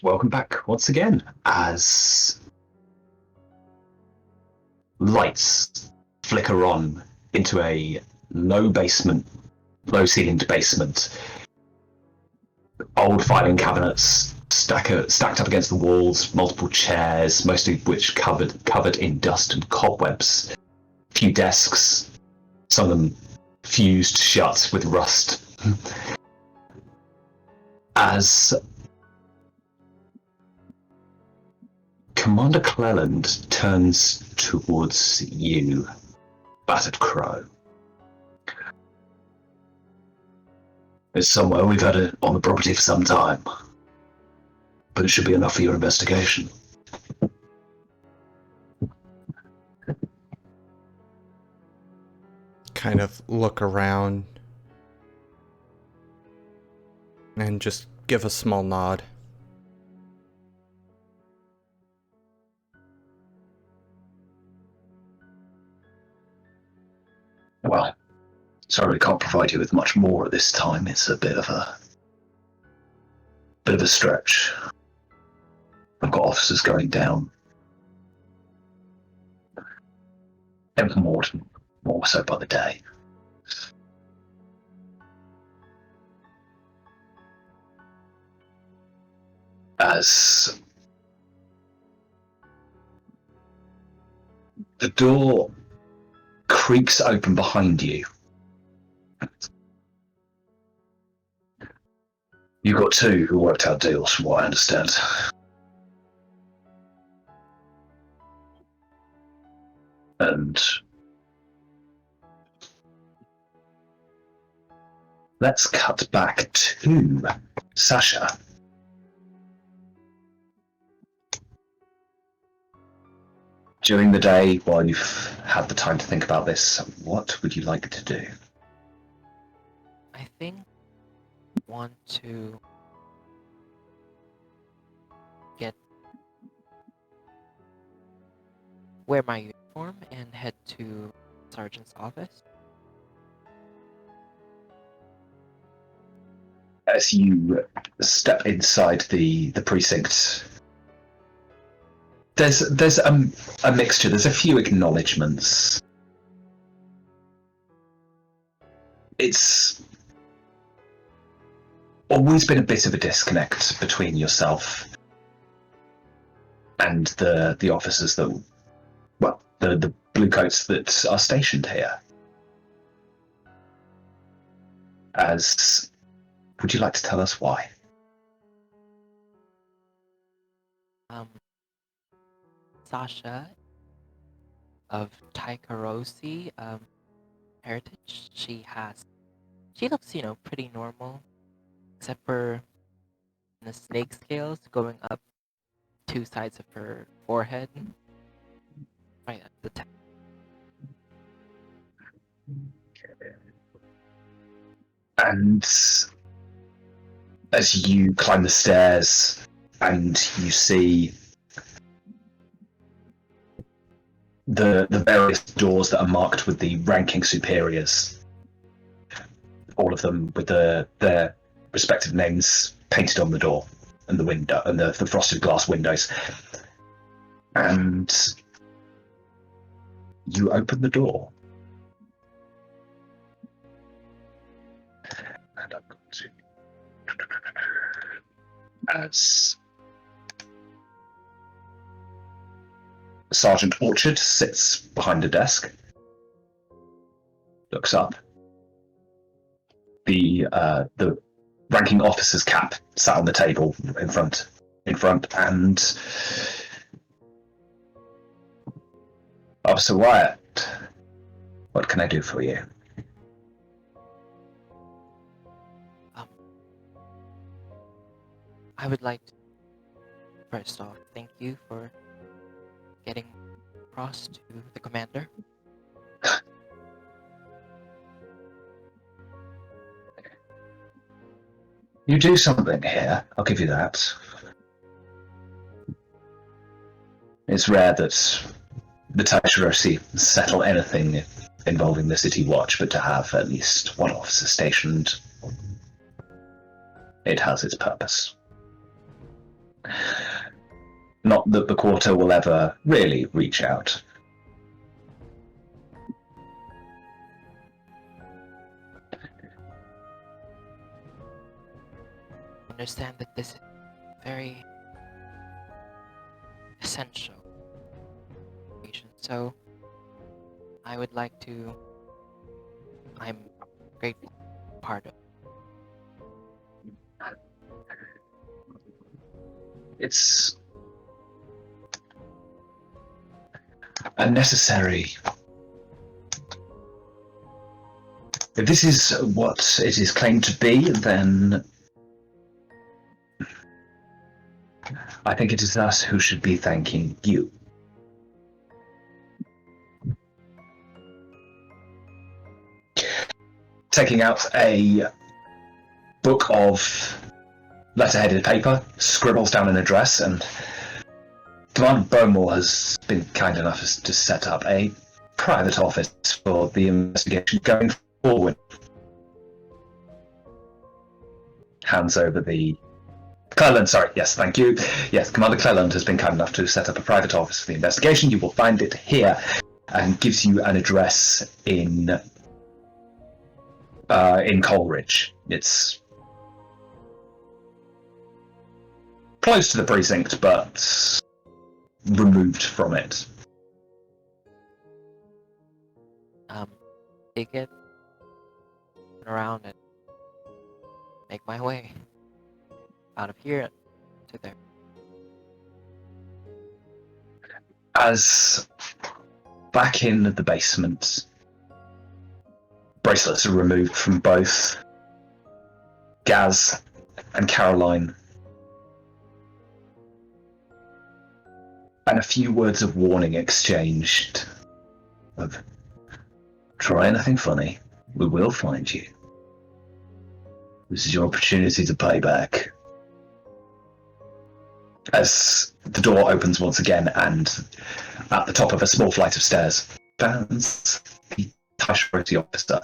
Welcome back once again as lights flicker on into a low-ceilinged basement. Old filing cabinets stacked up against the walls, multiple chairs, most of which covered in dust and cobwebs. A few desks, some of them fused shut with rust. As Commander Cleland turns towards you, Battered Crow. It's somewhere we've had it on the property for some time, but it should be enough for your investigation. Kind of look around and just give a small nod. Well, sorry we can't provide you with much more at this time. It's a bit of a stretch. I've got officers going down. And more so by the day. As the door creaks open behind you. You've got two who worked out deals, from what I understand. And let's cut back to Sasha. During the day, while you've had the time to think about this, what would you like to do? I think I want to wear my uniform and head to Sergeant's office. As you step inside the precinct, there's a mixture. There's a few acknowledgements. It's always been a bit of a disconnect between yourself and the officers that, well, the bluecoats that are stationed here. As, would you like to tell us why? Sasha of Taikarosi heritage. She looks, pretty normal, except for the snake scales going up two sides of her forehead. Right at the top. And as you climb the stairs and you see the various doors that are marked with the ranking superiors, all of them with their respective names painted on the door and the window and the frosted glass windows. And you open the door. And I'm going to, as Sergeant Orchard sits behind a desk, looks up. The ranking officer's cap sat on the table in front, and Officer Wyatt, what can I do for you? I would like to, first off, thank you for getting across to the commander. You do something here, I'll give you that. It's rare that the ttrpg settle anything involving the City Watch, but to have at least one officer stationed, it has its purpose. Not that the Quarter will ever really reach out. Understand that this is very essential information, so I would like to. I'm grateful for part of. It's unnecessary. If this is what it is claimed to be, then I think it is us who should be thanking you. Taking out a book of letter-headed paper, scribbles down an address, and Commander Bowmore has been kind enough to set up a private office for the investigation going forward. Hands over the... Cleland, sorry, yes, thank you. Yes, Commander Cleland has been kind enough to set up a private office for the investigation. You will find it here, and gives you an address in Coleridge. It's close to the precinct, but removed from it. Take it, turn around, and make my way out of here to there. As back in the basement, bracelets are removed from both Gaz and Caroline, and a few words of warning exchanged of, try anything funny, we will find you. This is your opportunity to pay back. As the door opens once again, and at the top of a small flight of stairs stands the casualty officer.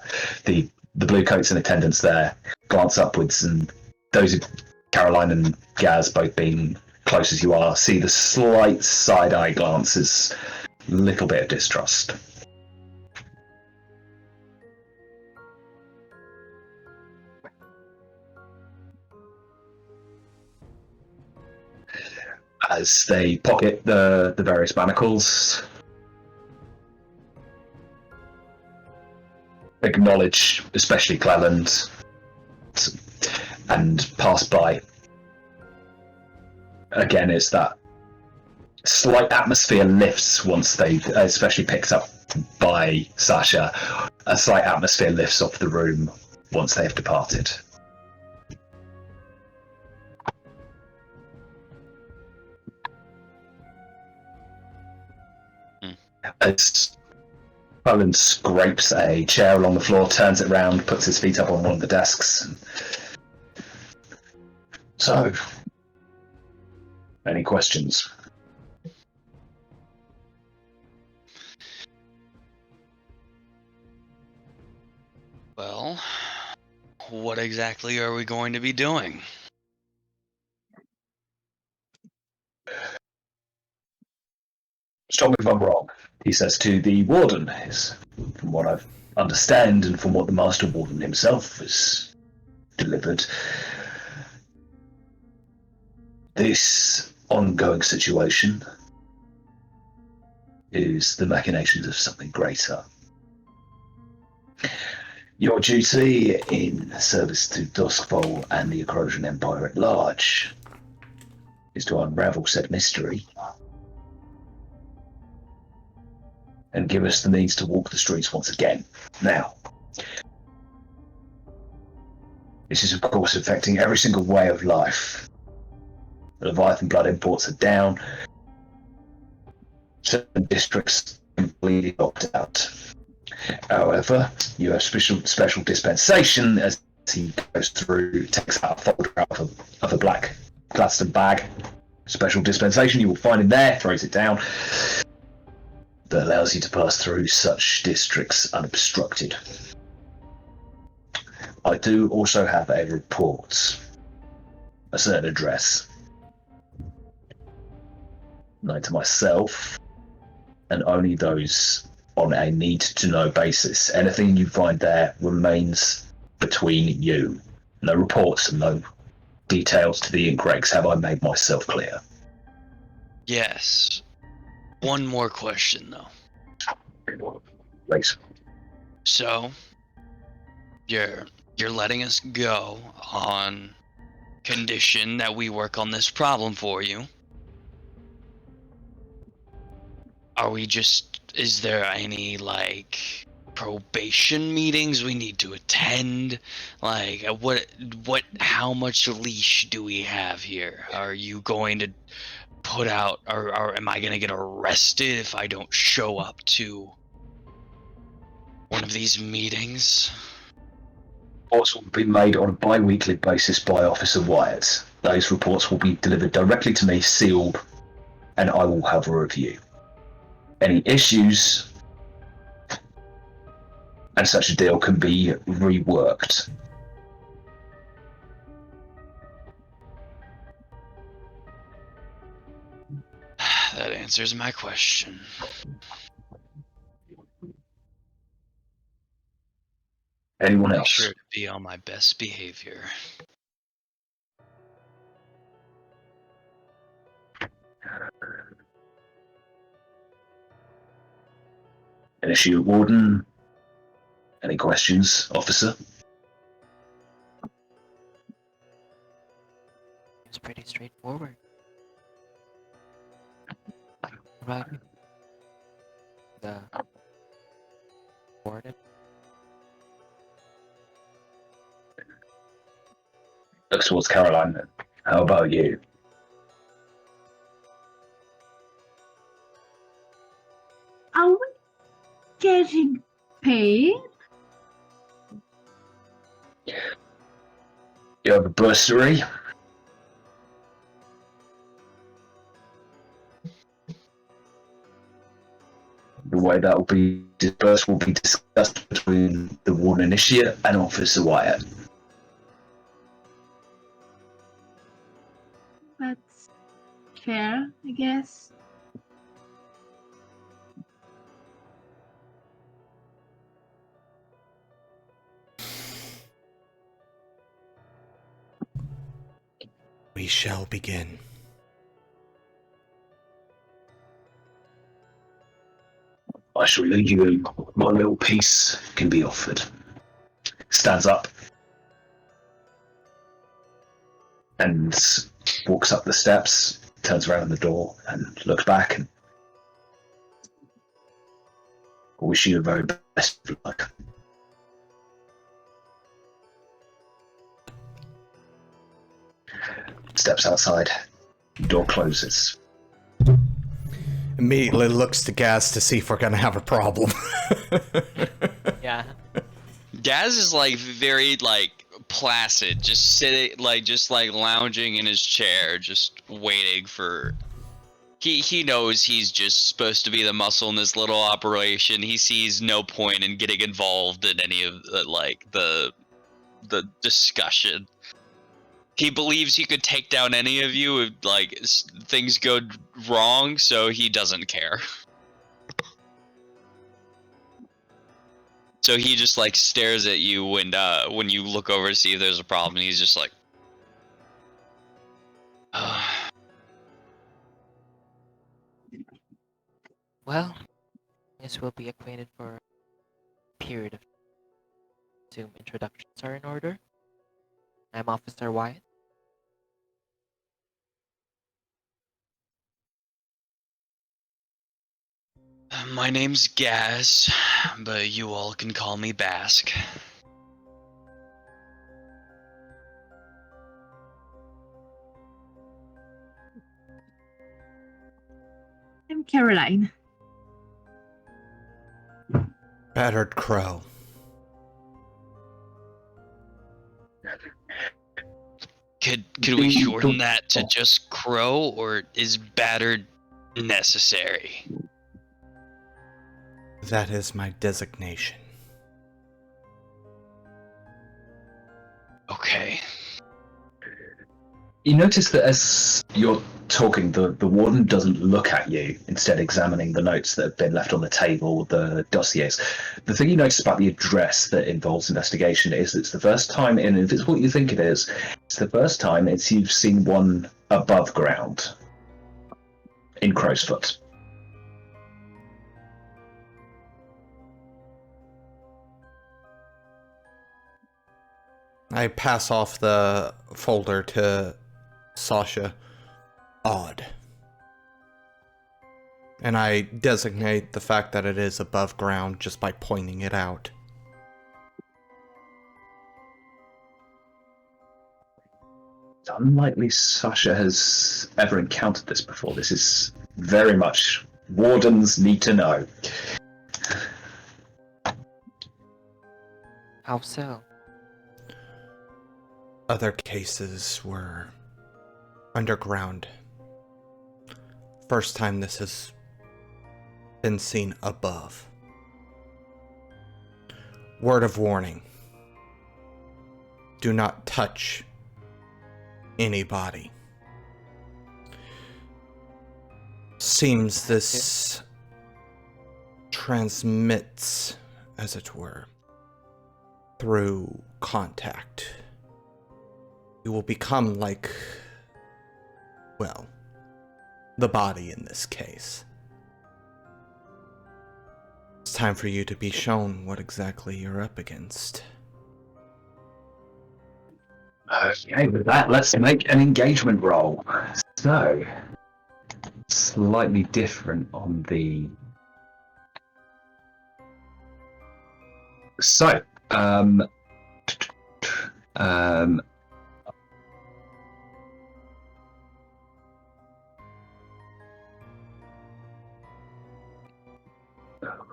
The blue coats in attendance there glance upwards, and those of Caroline and Gaz, both being close as you are, see the slight side-eye glances, little bit of distrust. As they pocket the various manacles, acknowledge, especially Cleland, and pass by. Again, it's that slight atmosphere lifts once they've, especially picked up by Sasha, a slight atmosphere lifts off the room once they've departed. As Poland scrapes a chair along the floor, turns it round, puts his feet up on one of the desks. So, any questions? Well, what exactly are we going to be doing? Stop me if I'm wrong, he says to the warden. From what I understand and from what the Master Warden himself has delivered, this ongoing situation is the machinations of something greater. Your duty in service to Dusk and the Acrosian Empire at large is to unravel said mystery and give us the means to walk the streets once again. Now, this is of course affecting every single way of life. The Leviathan blood imports are down. Certain districts completely locked out. However, you have special dispensation as he goes through, takes out a folder out of a black Gladstone bag. Special dispensation you will find in there, throws it down, that allows you to pass through such districts unobstructed. I do also have a report, a certain address. known to myself, and only those on a need-to-know basis. Anything you find there remains between you. No reports and no details to the Ingregs. Have I made myself clear? Yes. One more question, though. Please. So, you're letting us go on condition that we work on this problem for you. Is there any, like, probation meetings we need to attend? Like, how much leash do we have here? Are you going to put out, or am I going to get arrested if I don't show up to one of these meetings? Reports will be made on a bi-weekly basis by Officer Wyatt. Those reports will be delivered directly to me, sealed, and I will have a review. Any issues and such a deal can be reworked. That answers my question. Anyone Make else? sure to be on my best behavior. An issue, Warden? Any questions, Officer? It's pretty straightforward. Right. The warden. Looks towards Caroline then. How about you? Are we getting paid? You have a bursary? The way that will be dispersed will be discussed between the Warden Initiate and Officer Wyatt. That's fair, I guess. We shall begin. I shall leave you. My little piece can be offered. Stands up and walks up the steps, turns around the door and looks back and wish you the very best of luck. Steps outside, door closes. Immediately looks to Gaz to see if we're gonna have a problem. Yeah. Gaz is like very like placid, just sitting just lounging in his chair, just waiting for. He knows he's just supposed to be the muscle in this little operation. He sees no point in getting involved in any of the discussion. He believes he could take down any of you if things go wrong, so he doesn't care. So he just stares at you when you look over to see if there's a problem. And he's just like, Well, guess we'll be acquainted for a period of time. Assume introductions are in order. I'm Officer Wyatt. my name's Gaz, but you all can call me Bask. I'm Caroline. Battered crow. Could we shorten that to just Crow, or is Battered necessary? That is my designation. Okay. You notice that as you're talking, the warden doesn't look at you, instead examining the notes that have been left on the table, the dossiers. The thing you notice about the address that involves investigation is it's the first time, and if it's what you think it is, it's the first time you've seen one above ground in Crowsfoot. I pass off the folder to Sasha. Odd. And I designate the fact that it is above ground just by pointing it out. It's unlikely Sasha has ever encountered this before. This is very much wardens need to know. How so? Other cases were underground. First time this has been seen above. Word of warning. Do not touch anybody. Seems this transmits, as it were, through contact. You will become like, well, the body in this case. It's time for you to be shown what exactly you're up against. Okay, with that, let's make an engagement roll. So, slightly different on the... So,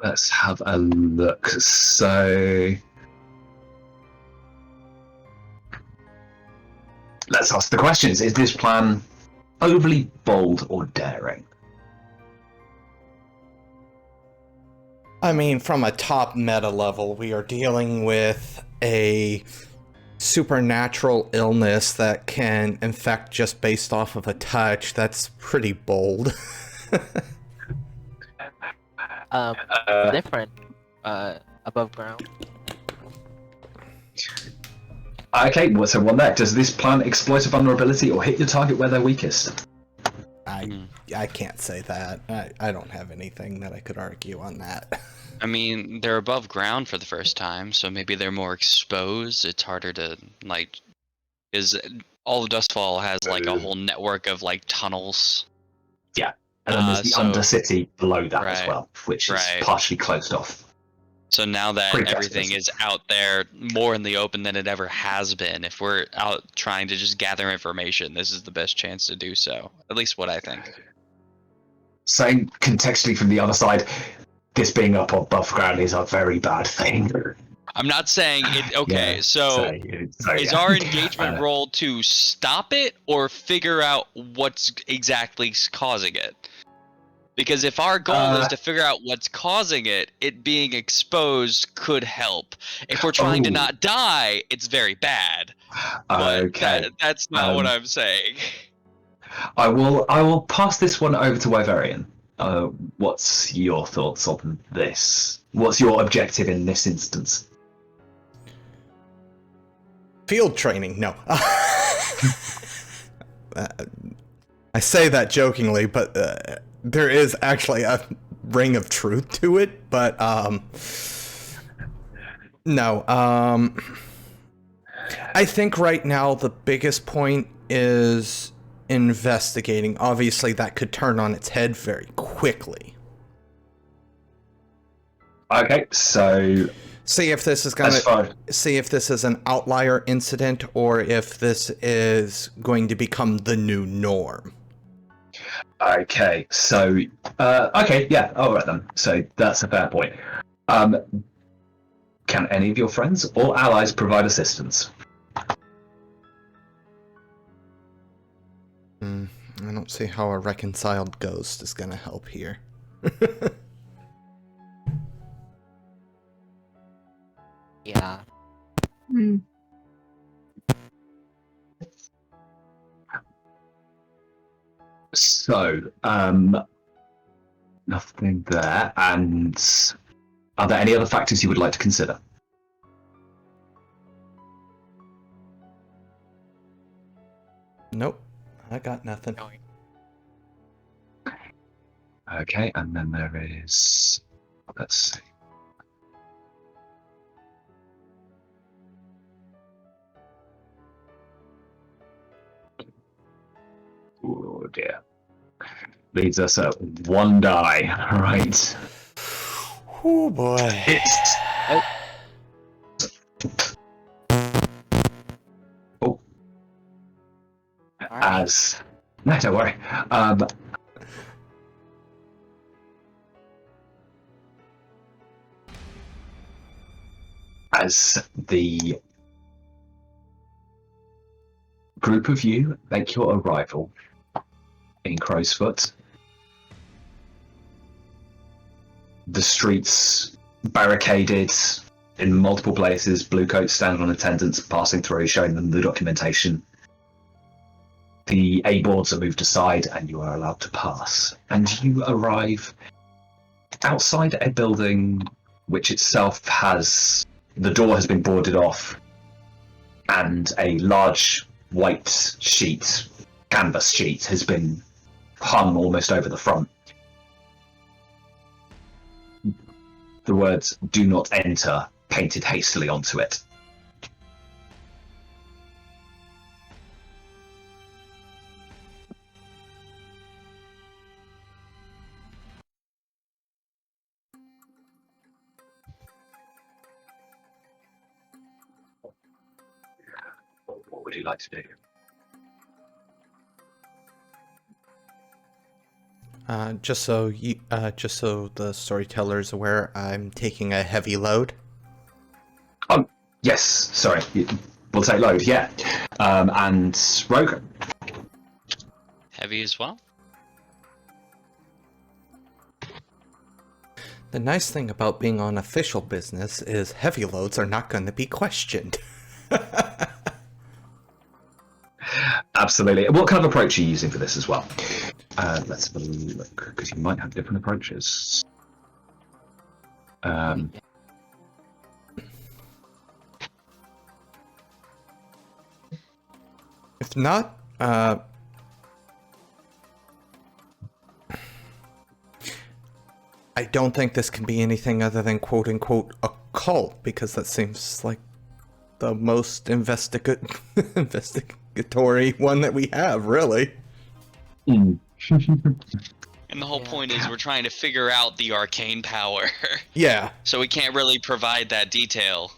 let's have a look. So, let's ask the questions. Is this plan overly bold or daring? I mean, from a top meta level, we are dealing with a supernatural illness that can infect just based off of a touch. That's pretty bold. Different. Above ground. Okay, so one there. Does this plan exploit a vulnerability or hit your target where they're weakest? I can't say that. I don't have anything that I could argue on that. I mean, they're above ground for the first time, so maybe they're more exposed. It's harder to, like, because all of Dustfall has, like, a whole network of, like, tunnels. Yeah, and then there's the Undercity below that as Right, well, which is right. partially closed off. So now that Pretty everything fast, is out there more in the open than it ever has been, if we're out trying to just gather information, this is the best chance to do so. At least what I think. Saying contextually from the other side, this being up above ground is a very bad thing. I'm not saying it. Okay, Yeah, so is yeah. our engagement role to stop it or figure out what's exactly causing it? Because if our goal is to figure out what's causing it, it being exposed could help. If we're trying to not die, it's very bad. But Okay. that's not what I'm saying. I will pass this one over to Wyverian. What's your thoughts on this? What's your objective in this instance? Field training, no. I say that jokingly, but there is actually a ring of truth to it. But no. I think right now the biggest point is investigating. Obviously, that could turn on its head very quickly. Okay, so See if this is see if this is an outlier incident or if this is going to become the new norm. Okay, so okay, yeah, all right then. So that's a fair point. Can any of your friends or allies provide assistance? I don't see how a reconciled ghost is going to help here. Yeah. Hmm. So, nothing there. And are there any other factors you would like to consider? Nope, I got nothing. Okay, and then there is. Let's see. Oh dear. Leaves us at 1 die. Right. Oh boy. It's. Oh. As. No, don't worry. As the group of you make your arrival in Crowsfoot, the streets barricaded in multiple places, bluecoats standing on attendants, passing through, showing them the documentation. The A-boards are moved aside and you are allowed to pass. And you arrive outside a building which itself has... The door has been boarded off and a large white sheet, canvas sheet, has been hung almost over the front. The words "Do not enter" painted hastily onto it. What would you like to do? Just so the storyteller is aware, I'm taking a heavy load. Oh, yes. Sorry, we'll take load. Yeah, and Rogue. Heavy as well. The nice thing about being on official business is heavy loads are not going to be questioned. Absolutely. What kind of approach are you using for this as well? Let's have a look, because you might have different approaches. If not, I don't think this can be anything other than quote-unquote a cult, because that seems like the most investigatory one that we have, really. And the whole point is we're trying to figure out the arcane power. Yeah. So we can't really provide that detail.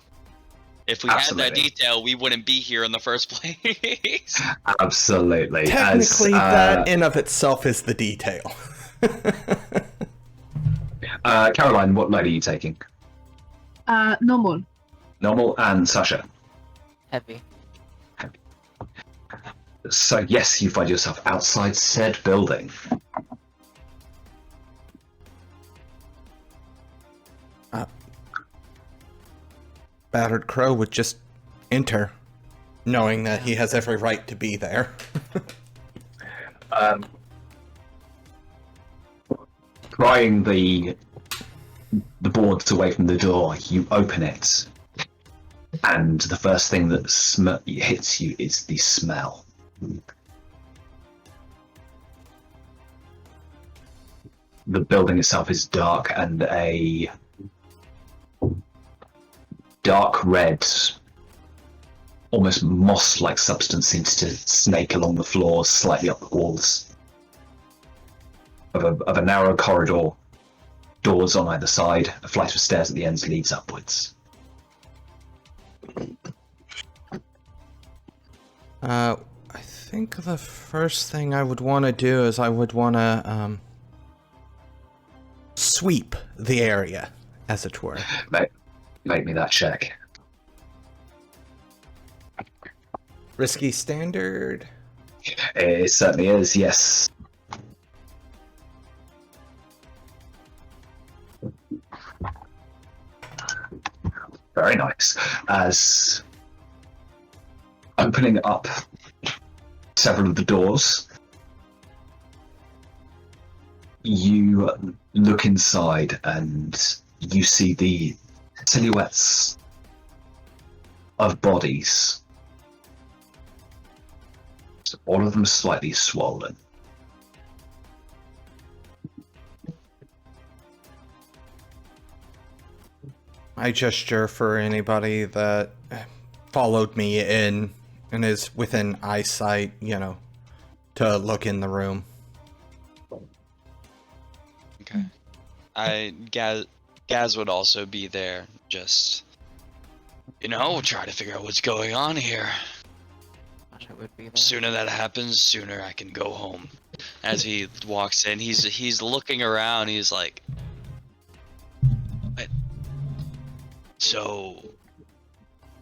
If we had that detail, we wouldn't be here in the first place. Absolutely. Technically, that in of itself is the detail. Caroline, what load are you taking? Normal. Normal, and Sasha? Heavy. So yes, you find yourself outside said building. Battered Crow would just enter, knowing that he has every right to be there. Prying the boards away from the door, you open it, and the first thing that hits you is the smell. The building itself is dark, and a dark red, almost moss-like substance seems to snake along the floors, slightly up the walls of a narrow corridor. Doors on either side, a flight of stairs at the ends leads upwards. I think the first thing I would want to do is I would want to sweep the area, as it were. Make me that check. Risky standard. It certainly is, yes. Very nice. As opening up several of the doors, you look inside and you see the silhouettes of bodies. So all of them slightly swollen. I gesture for anybody that followed me in and is within eyesight, to look in the room. Okay. Gaz would also be there, just, try to figure out what's going on here. Sasha would be there. Sooner that happens, sooner I can go home. As he walks in, he's looking around, he's like, so,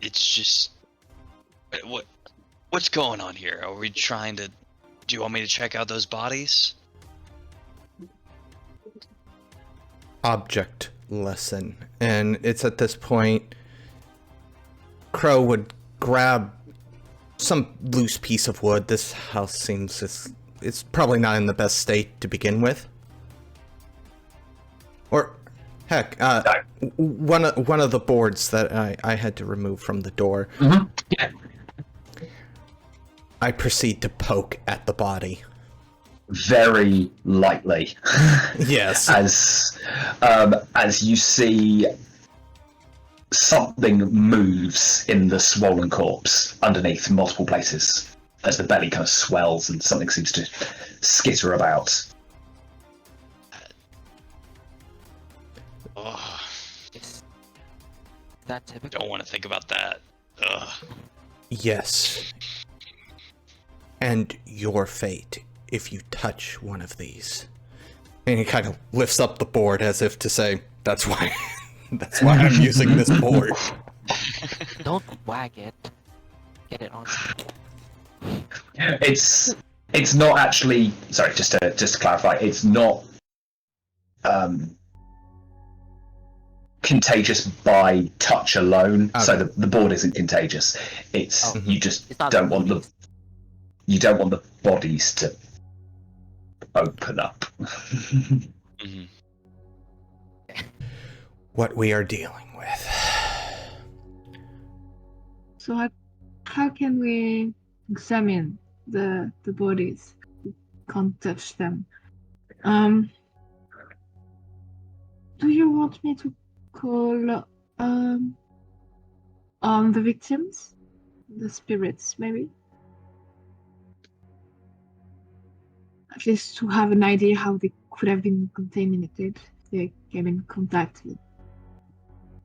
it's just, what's going on here? Are we trying to, do you want me to check out those bodies? Object lesson. And it's at this point, Crow would grab some loose piece of wood. This house seems it's probably not in the best state to begin with. Or, heck, one of the boards that I had to remove from the door. Mm-hmm. Yeah. I proceed to poke at the body. Very lightly. Yes. As you see something moves in the swollen corpse underneath in multiple places as the belly kind of swells and something seems to skitter about. Oh, Is that typical? don't want to think about that. Ugh. Yes. And your fate if you touch one of these. And he kind of lifts up the board as if to say, that's why I'm using this board. Don't wag it. Get it on. It's not actually, sorry, just to clarify, it's not contagious by touch alone. Okay. So the board isn't contagious. It's you just It's not don't want contagious. the bodies to open up. Mm-hmm. What we are dealing with. So how can we examine the bodies? We can't touch them. Do you want me to call on the victims? The spirits, maybe? At least to have an idea how they could have been contaminated if they came in contact with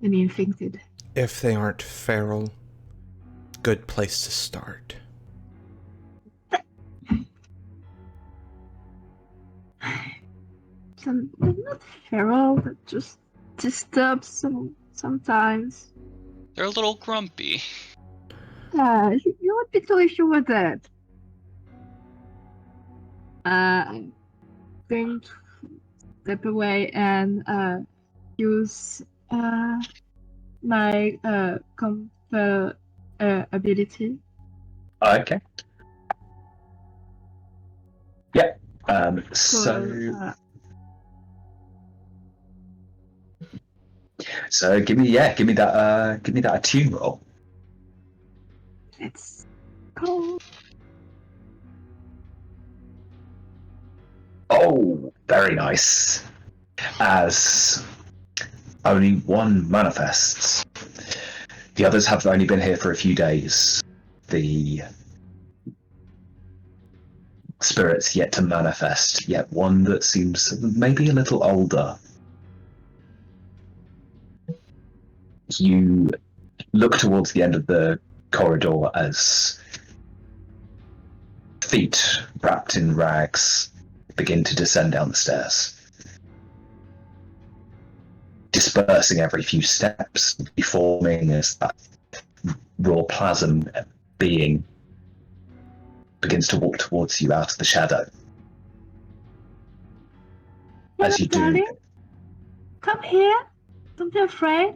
any infected. If they aren't feral, good place to start. They're not feral, but just disturbed sometimes. They're a little grumpy. You would be too if you were dead. I'm going to step away and use my comfort ability. Okay. Yeah. So give me that attune roll. Let's go. Oh, very nice. As only one manifests. The others have only been here for a few days. The spirit's yet to manifest, yet one that seems maybe a little older. You look towards the end of the corridor as feet wrapped in rags begin to descend down the stairs, dispersing every few steps, forming as that raw plasm being begins to walk towards you out of the shadow. As you do, Darling, come here. Don't be afraid.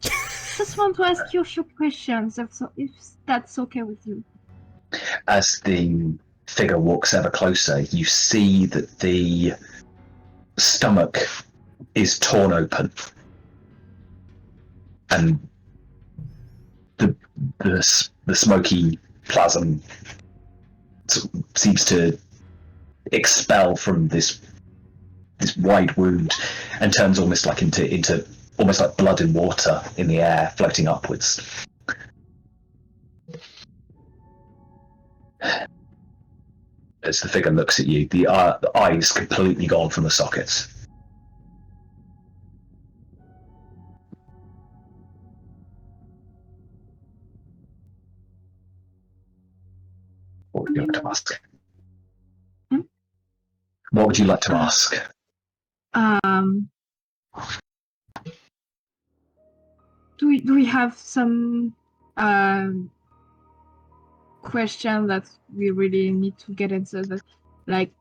Just want to ask you a few questions, if that's okay with you. as the figure walks ever closer, you see that the stomach is torn open, and the smoky plasm seems to expel from this wide wound and turns almost like into almost like blood and water in the air, floating upwards. As the figure looks at you, the eyes completely gone from the sockets. What would you like to ask? What would you like to ask? Do we have some question that we really need to get answered? That, like,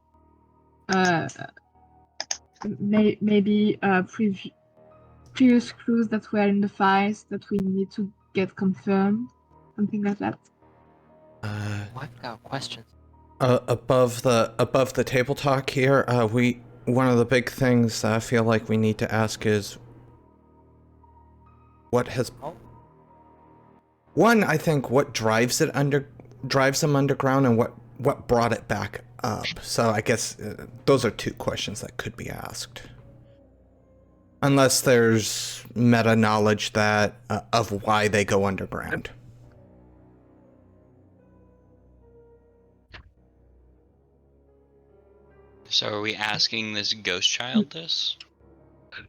maybe previous clues that were in the files that we need to get confirmed, something like that. I've got questions. Above the table talk here, one of the big things I feel like we need to ask is what has one, I think, what drives them underground, and what brought it back up. So I guess those are two questions that could be asked, unless there's meta knowledge that of why they go underground. So are we asking this ghost child this?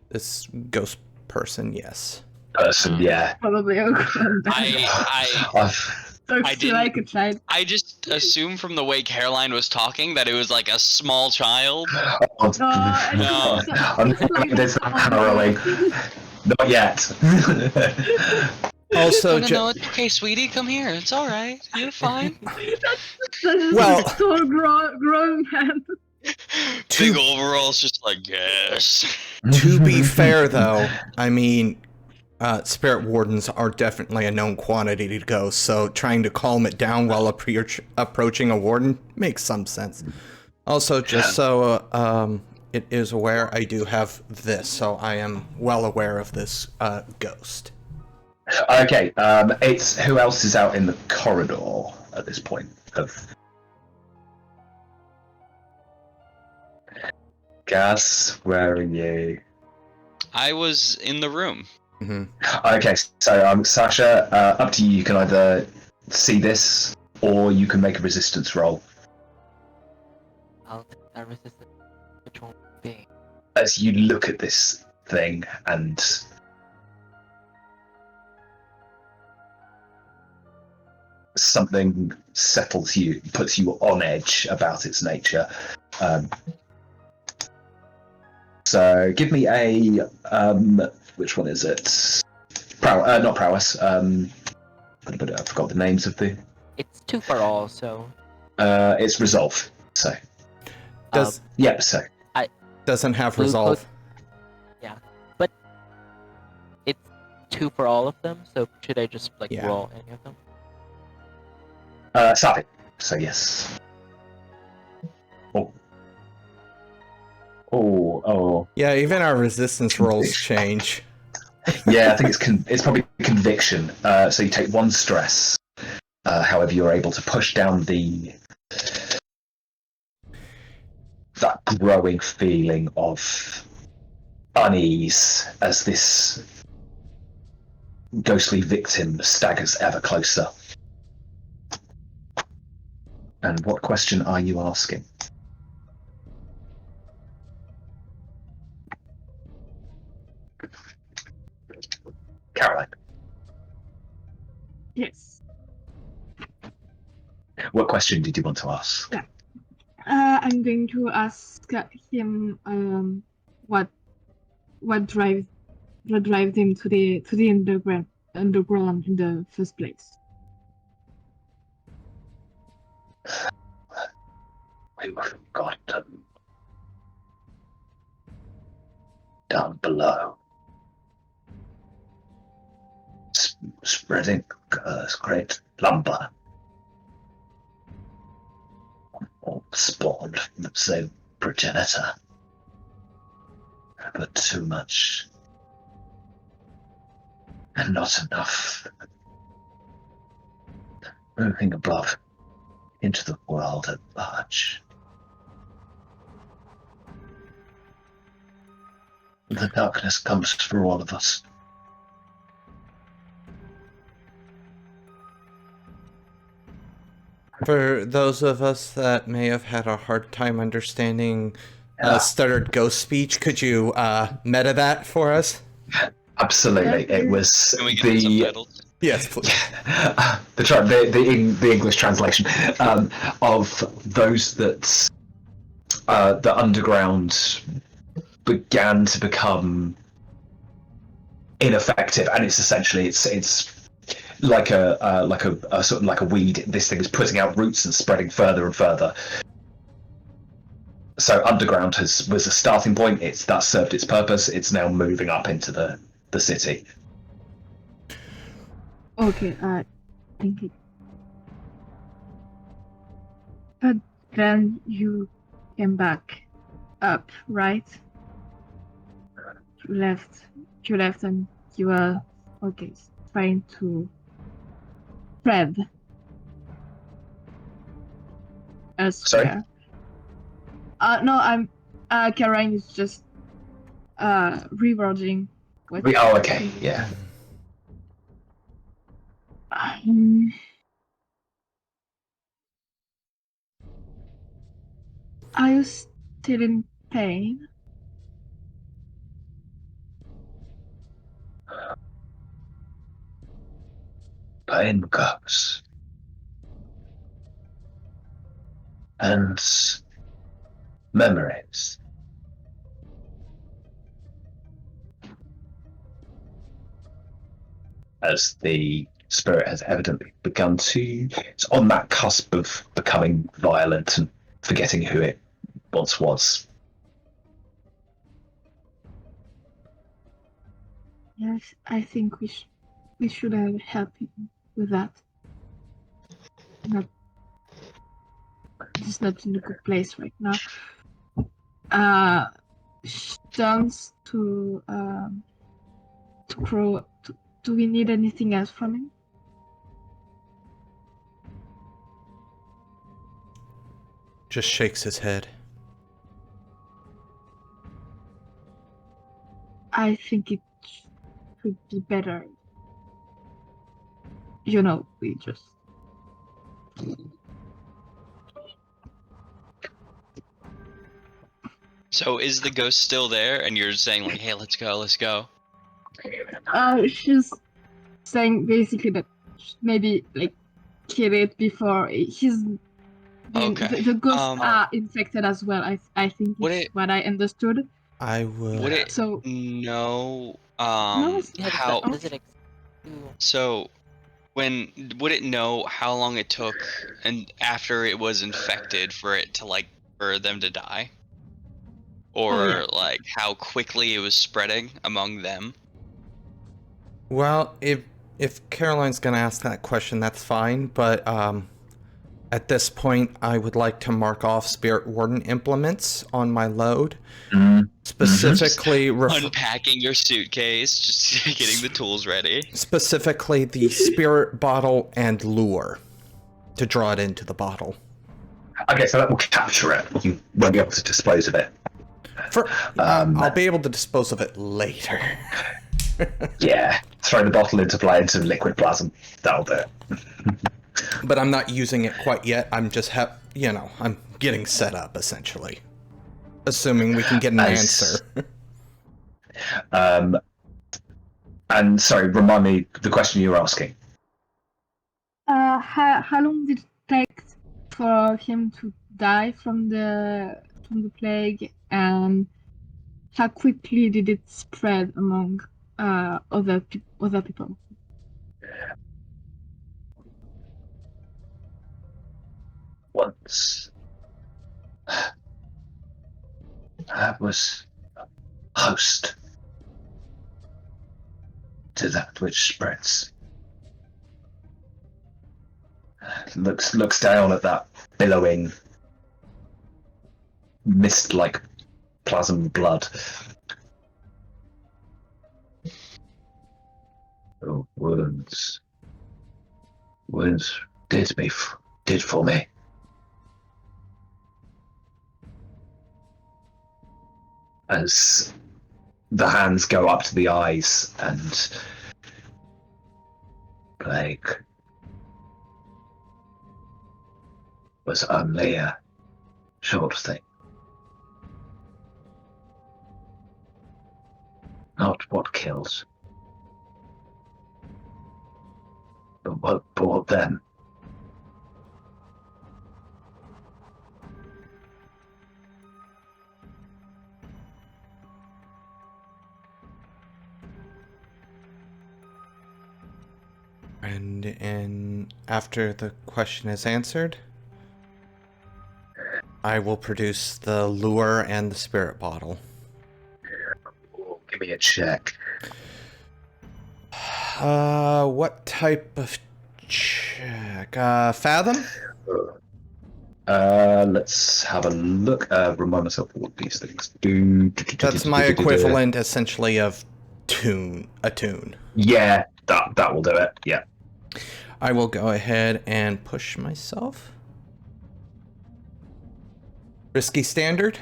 This ghost person, yes. Person, yeah. Probably I didn't like a child. I just assumed from the way Caroline was talking that it was like a small child. Oh, No. I'm not this harrowing. Not yet. Also, No, it's okay, sweetie. Come here. It's all right. You're fine. Well- a tall, grown man. Big overalls, just like yes. to be fair, though, I mean, spirit wardens are definitely a known quantity to ghosts, so trying to calm it down while approaching a warden makes some sense. Also, just so it is aware, I do have this, so I am well aware of this ghost. Okay, it's who else is out in the corridor at this point? Gaz, where are you? I was in the room. Mm-hmm. Okay, so Sasha, up to you. You can either see this, or you can make a resistance roll. I'll take that resistance. Which one would be? As you look at this thing, and something settles you, puts you on edge about its nature. So give me a which one is it? Not prowess. I forgot the names of the. It's 2 for all, so. It's resolve. So. Does Yeah. So. doesn't have Blue resolve. code- Yeah, but it's 2 for all of them. So should I just like Yeah. roll any of them? Savage. So yes. Oh. Yeah, even our resistance rolls change. Yeah, I think it's probably conviction. So you take 1 stress. However, you're able to push down that growing feeling of unease as this ghostly victim staggers ever closer. And what question are you asking? Caroline, Yes. what question did you want to ask? I'm going to ask him what drive him to the underground in the first place. We were forgotten. Down below. Spreading great lumber. All spawned from the same progenitor. but too much. And not enough. Moving above into the world at large. The darkness comes for all of us. For those of us that may have had a hard time understanding stuttered ghost speech, could you meta that for us? Absolutely, it was Can we get the subtitles? Yes, please. the English translation of those that the underground began to become ineffective, and it's essentially it's like a sort of like a weed. This thing is putting out roots and spreading further and further. So underground was a starting point. That served its purpose. It's now moving up into the city. Okay, thank you. But then you came back up, right? You left and you were, okay, trying to spread elsewhere. No, I'm, Karen is just, rewording what Okay, yeah. Are you still in pain? Pain goes. And memories. As the spirit has evidently begun to... It's on that cusp of becoming violent and forgetting who it once was. Yes, I think we should have helped him with that. He's not in a good place right now. She turns to Crow. Do we need anything else from him? Just shakes his head. I think it could be better. You know, we just... So is the ghost still there? And you're saying like, hey, let's go. She's saying basically that maybe like kill it before he's been, Okay. the ghosts are infected as well. I think it's what I understood. I would. Would it So know no, how? Does it So when would it know how long it took and after it was infected for it to like for them to die? Or like how quickly it was spreading among them? Well, if Caroline's gonna ask that question, that's fine. But at this point, I would like to mark off Spirit Warden implements on my load, specifically Unpacking your suitcase, just getting the tools ready. Specifically, the Spirit Bottle and Lure to draw it into the bottle. Okay, so that will capture it. You won't be able to dispose of it. I'll be able to dispose of it later. Yeah, throw the bottle into play into liquid plasm. That'll do it. But I'm not using it quite yet. I'm just I'm getting set up essentially, assuming we can get an answer. And sorry, remind me the question you were asking. How long did it take for him to die from the plague, and how quickly did it spread among other people? Once I was host to that which spreads. Looks down at that billowing mist-like plasm blood, wounds did for me. As the hands go up to the eyes, and plague was only a short thing. Not what kills, but what brought them. And after the question is answered, I will produce the lure and the spirit bottle. Oh, give me a check. What type of check? Fathom? Let's have a look. Remind myself what these things do. That's my equivalent, essentially, of attune. Yeah, that will do it. Yeah. I will go ahead and push myself. Risky standard?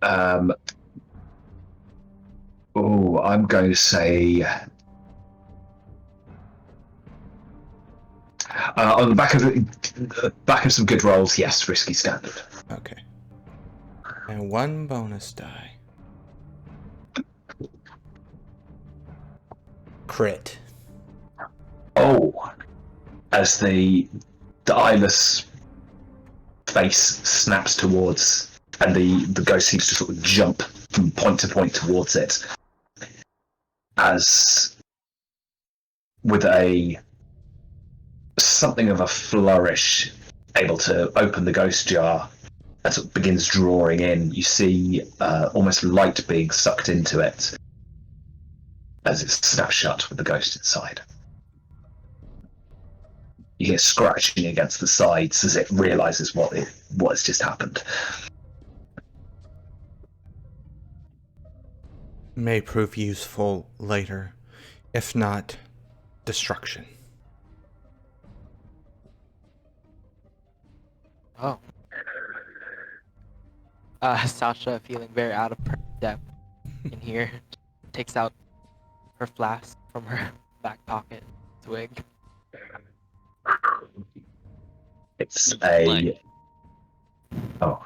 I'm going to say on the back of some good rolls, yes, risky standard. Okay. And one bonus die. Crit. Oh, as the eyeless face snaps towards, and the ghost seems to sort of jump from point to point towards it, as with something of a flourish, able to open the ghost jar as it begins drawing in. You see almost light being sucked into it as it snaps shut with the ghost inside. You hear scratching against the sides as it realizes what has just happened. May prove useful later, if not destruction. Oh. Sasha, feeling very out of her depth in here, takes out her flask from her back pocket, swig. It's a... Like- Oh.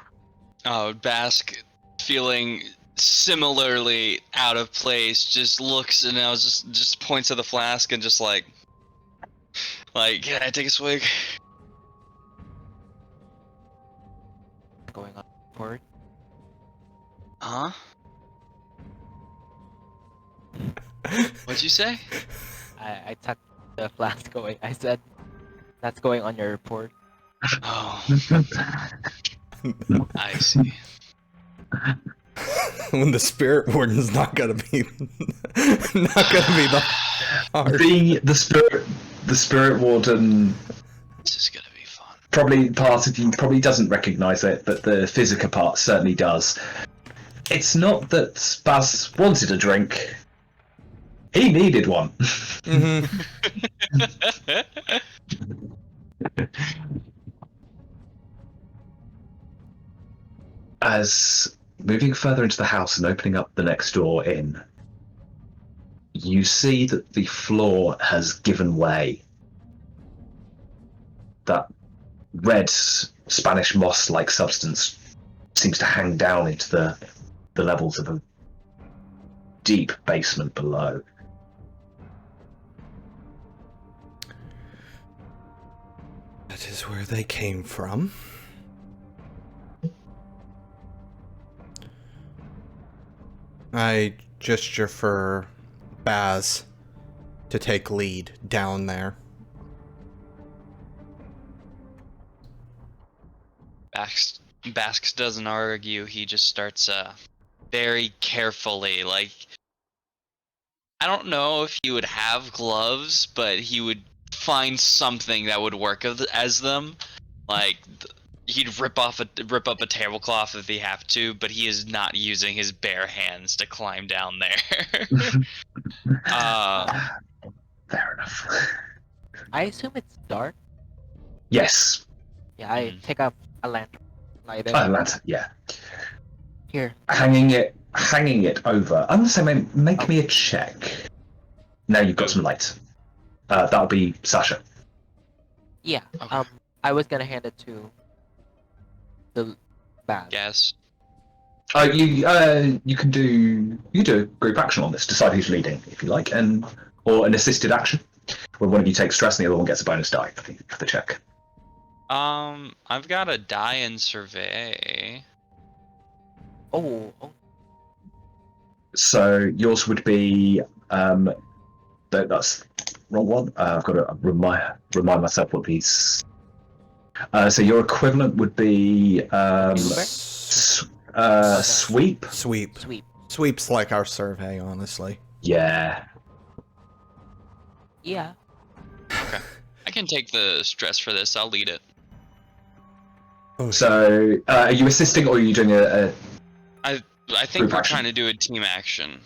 Oh, Bask, feeling similarly out of place, just looks and now just points at the flask and just like, can I take a swig? Going on forward. Huh? What'd you say? I tucked the flask away. I said, that's going on your report. Oh, I see. When the spirit warden's not gonna be the hard. The spirit warden, This is gonna be fun. probably part of you probably doesn't recognize it, but the Physica part certainly does. It's not that Baz wanted a drink. He needed one. As moving further into the house and opening up the next door in, you see that the floor has given way. That red Spanish moss-like substance seems to hang down into the levels of a deep basement below. That is where they came from. I gesture for Baz to take lead down there. Bask doesn't argue, he just starts very carefully, like, I don't know if he would have gloves, but he would find something that would work as them. Like, he'd rip up a tablecloth if he have to, but he is not using his bare hands to climb down there. Fair enough. I assume it's dark. Yes. Yeah, I take up a lantern, light it. Oh, lantern. Yeah. Here. Hanging it over. I'm gonna say, make me a check. Now you've got some light. That'll be Sasha. Yeah. Okay. I was gonna hand it to the bad. Yes. You can do a group action on this. Decide who's leading, if you like, or an assisted action, where one of you takes stress and the other one gets a bonus die for the check. I've got a die in survey. Oh. So yours would be that's wrong one. I've got to remind myself what these. So your equivalent would be sweep. Sweep. Sweep. Sweep's like our survey, honestly. Yeah. Yeah. Okay. I can take the stress for this. I'll lead it. Oh, So are you assisting or are you doing a? I think Group we're action. trying to do a team action.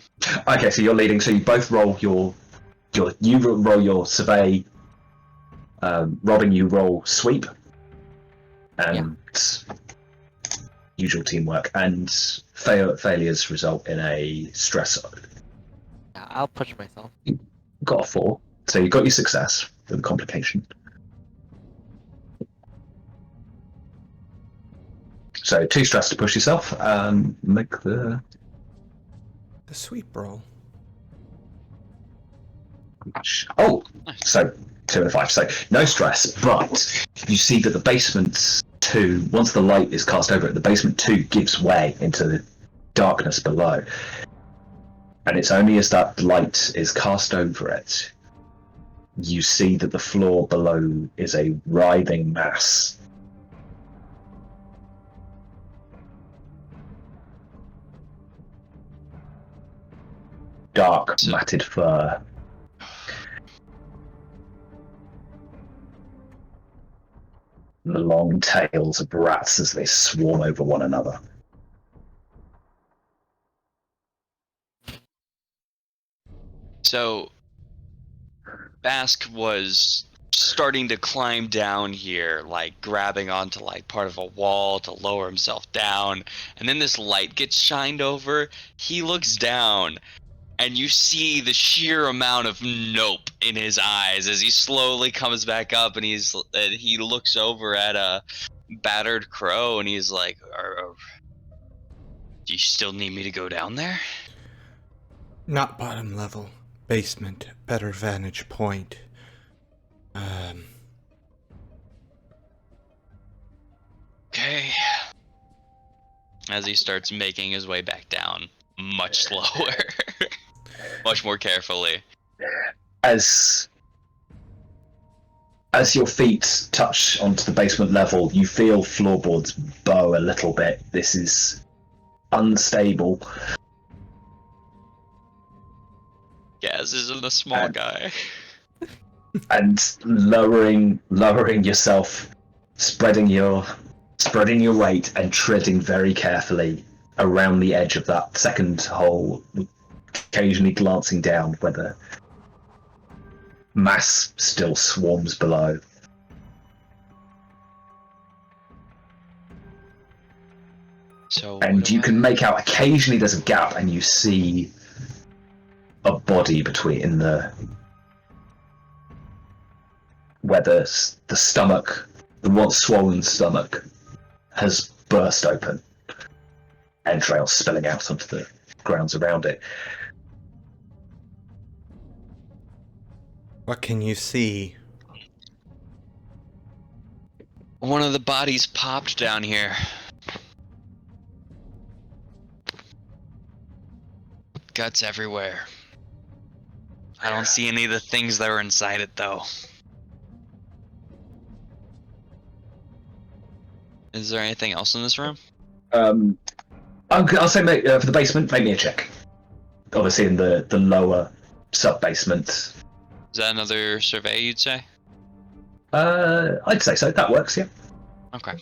Okay, so you're leading. So you both roll you roll your survey. Robyn, you roll sweep. And usual teamwork, and failures result in a stress. Yeah, I'll push myself. Got a 4, so you got your success with a complication. So 2 stress to push yourself, and make the sweep roll. oh, Nice. so 2 and a 5. So no stress, but you see that the basement 2, once the light is cast over it, the basement 2 gives way into the darkness below. And it's only as that light is cast over it, you see that the floor below is a writhing mass. Dark, matted fur. The long tails of rats as they swarm over one another. So, Bask was starting to climb down here, like grabbing onto like part of a wall to lower himself down, and then this light gets shined over. He looks down, and you see the sheer amount of nope in his eyes as he slowly comes back up, and he looks over at a battered crow, and he's like, "Do you still need me to go down there?" Not bottom level. Basement. Better vantage point. Okay. As he starts making his way back down, much slower, much more carefully. As your feet touch onto the basement level, you feel floorboards bow a little bit. This is unstable. Gaz isn't a small guy. And lowering yourself, spreading your weight and treading very carefully around the edge of that second hole, occasionally glancing down where the mass still swarms below. So And you can make out occasionally there's a gap and you see a body between where the stomach, the once swollen stomach, has burst open, entrails spilling out onto the grounds around it. What can you see? one of the bodies popped down here. Guts everywhere. I don't see any of the things that were inside it, though. Is there anything else in this room? I'll say for the basement, make me a check. Obviously in the lower sub-basement. Is that another survey, you'd say? I'd say so, that works, yeah. Okay.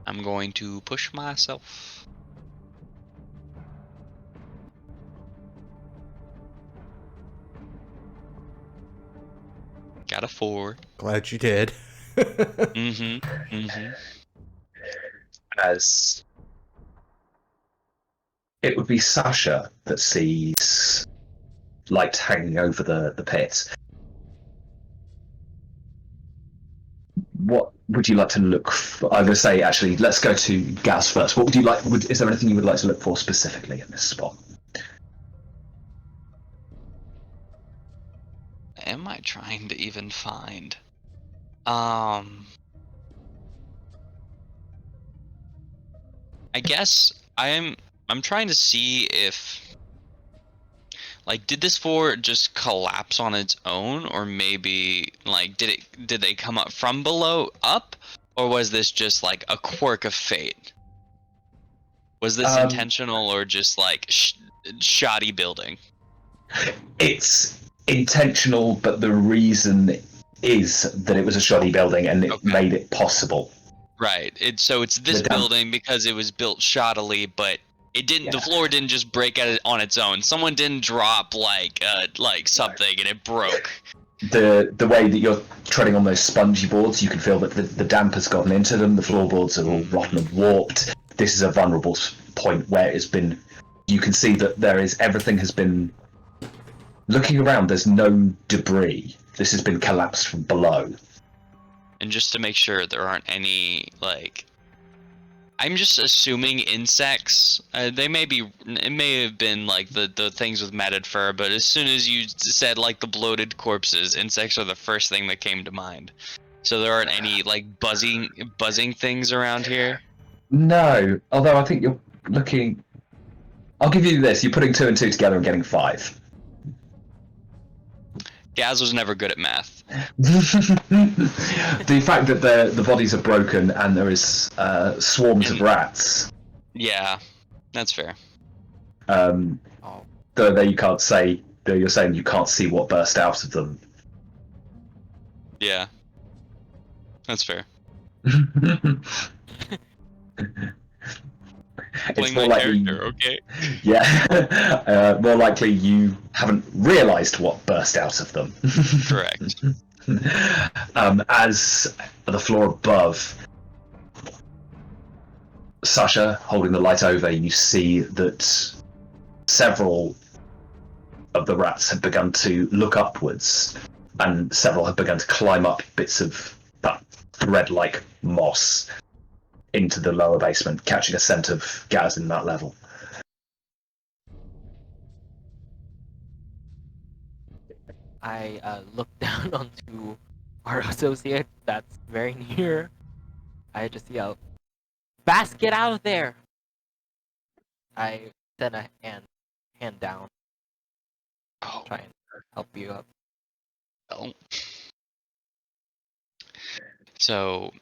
I'm going to push myself. Got a 4. Glad you did. As it would be Sasha that sees light hanging over the pit. What would you like to look for? I'm going to say, actually, let's go to Gaz first. What would you like? Is there anything you would like to look for specifically in this spot? Am I trying to even find? I guess I'm trying to see if, like, did this floor just collapse on its own, or maybe like did they come up from below up, or was this just like a quirk of fate? Was this intentional or just like shoddy building? It's intentional, but the reason is that it was a shoddy building and it made it possible. Right. So it's this building because it was built shoddily, but it didn't. Yeah. The floor didn't just break on its own. Someone didn't drop like something and it broke. The way that you're treading on those spongy boards, you can feel that the damp has gotten into them. The floorboards are all rotten and warped. This is a vulnerable point where it's been. You can see that everything has been. Looking around, there's no debris. This has been collapsed from below. And just to make sure there aren't any, like, I'm just assuming insects. It may have been like the things with matted fur, but as soon as you said like the bloated corpses, insects are the first thing that came to mind. So there aren't any like buzzing things around here? No, although I think you're looking. I'll give you this. You're putting 2 and 2 together and getting 5. Gaz was never good at math. The fact that the bodies are broken and there is swarms of rats. Yeah, that's fair. Though you can't say. Though you're saying you can't see what burst out of them. Yeah, that's fair. It's more likely, okay? Yeah, more likely you haven't realised what burst out of them. Correct. As the floor above, Sasha holding the light over, you see that several of the rats have begun to look upwards, and several have begun to climb up bits of that thread-like moss into the lower basement, catching a scent of Gaz in that level. I look down onto our associate that's very near. I just yell, "Fast, get out of there!" I send a hand down. Try and help you up. Oh. So,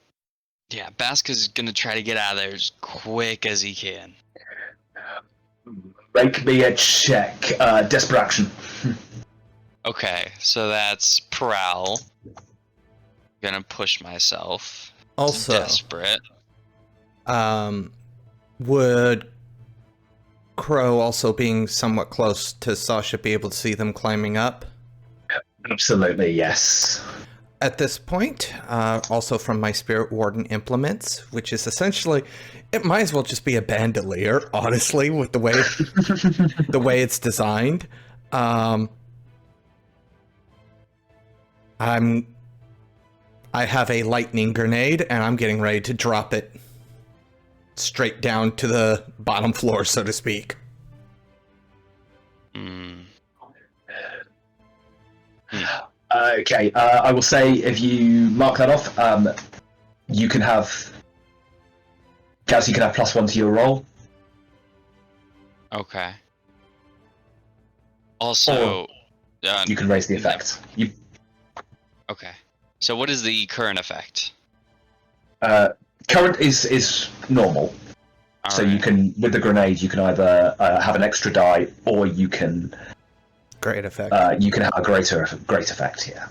yeah, Baska's gonna try to get out of there as quick as he can. Make me a check. Desperate action. Okay, so that's prowl. Gonna push myself. Also, desperate. Would Crow, also being somewhat close to Sasha, be able to see them climbing up? Absolutely, yes. At this point, also from my Spirit Warden implements, which is essentially, it might as well just be a bandolier, honestly, with the way the way it's designed. I have a lightning grenade, and I'm getting ready to drop it straight down to the bottom floor, so to speak. Okay, I will say, if you mark that off, you can have... Gaz, you can have +1 to your roll. Okay. Also... you can raise the effect. Okay. So what is the current effect? Current is normal. So you can, with the grenade, you can either have an extra die, or you can... Great effect. You can have a great effect here.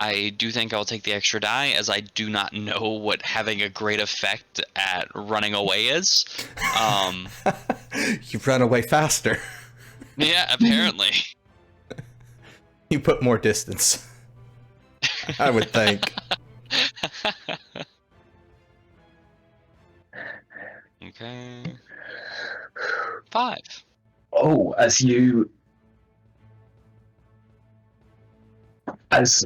I do think I'll take the extra die, as I do not know what having a great effect at running away is. You run away faster. Yeah, apparently. You put more distance. I would think. Okay. 5. Oh, as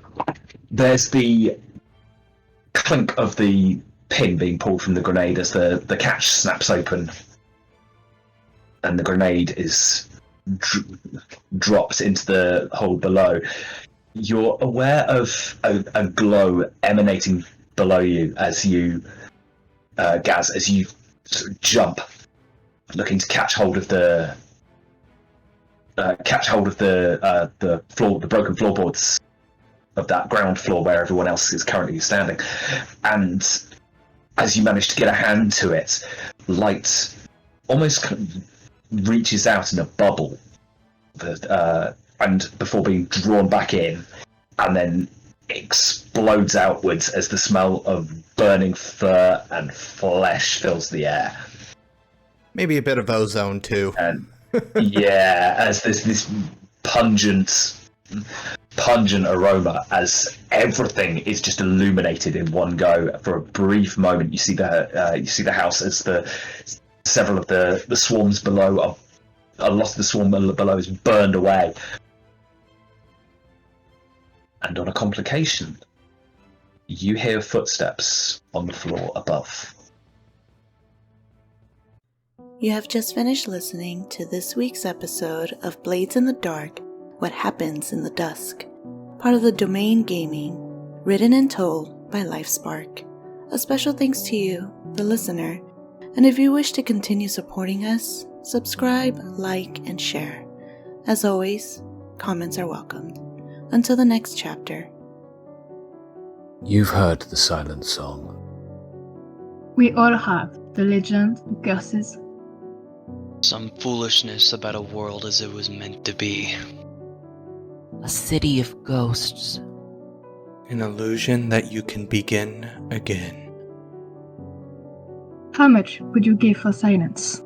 there's the clink of the pin being pulled from the grenade as the catch snaps open, and the grenade is dropped into the hole below. You're aware of a glow emanating below you as you, Gaz, as you sort of jump, looking to catch hold of the floor, the broken floorboards of that ground floor where everyone else is currently standing. And as you manage to get a hand to it, light almost reaches out in a bubble, and before being drawn back in, and then explodes outwards as the smell of burning fur and flesh fills the air. Maybe a bit of ozone too. And yeah, as there's this pungent aroma as everything is just illuminated in one go. For a brief moment, you see the house as several of the swarms below a lot of the swarm below is burned away. And on a complication, you hear footsteps on the floor above. You have just finished listening to this week's episode of Blades in the Dark, What Happens in the Dusk, part of the Domain Gaming, written and told by Livespark. A special thanks to you, the listener, and if you wish to continue supporting us, subscribe, like, and share. As always, comments are welcomed. Until the next chapter. You've heard the silent song. We all have the legend, the curses. Some foolishness about a world as it was meant to be. A city of ghosts. An illusion that you can begin again. How much would you give for silence?